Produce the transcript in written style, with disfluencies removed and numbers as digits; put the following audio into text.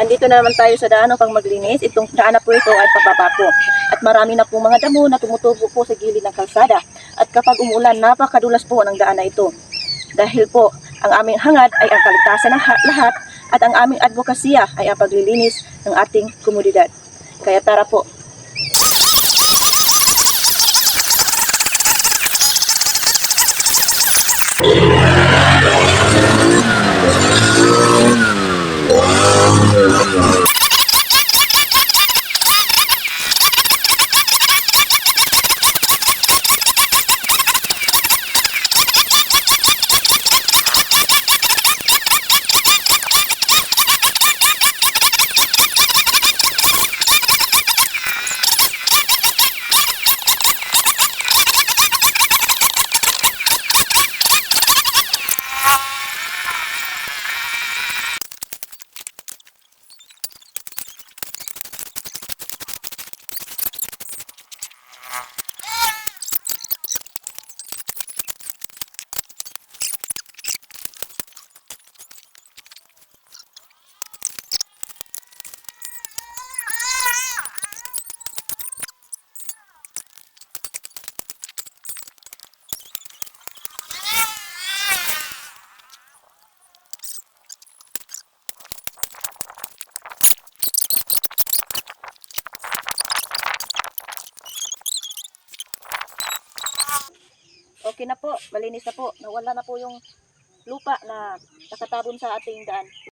Andito na naman tayo sa daan upang maglinis. Itong daan na po ito ay pababa po. At marami na po mga damo na tumutubo po sa gilid ng kalsada. At kapag umulan, napakadulas po ng daan na ito. Dahil po, ang aming hangad ay ang kaligtasan ng lahat at ang aming advokasya ay ang paglilinis ng ating komunidad. Kaya tara po. Okay na po, malinis na po. Nawala na po yung lupa na nakatabon sa ating daan.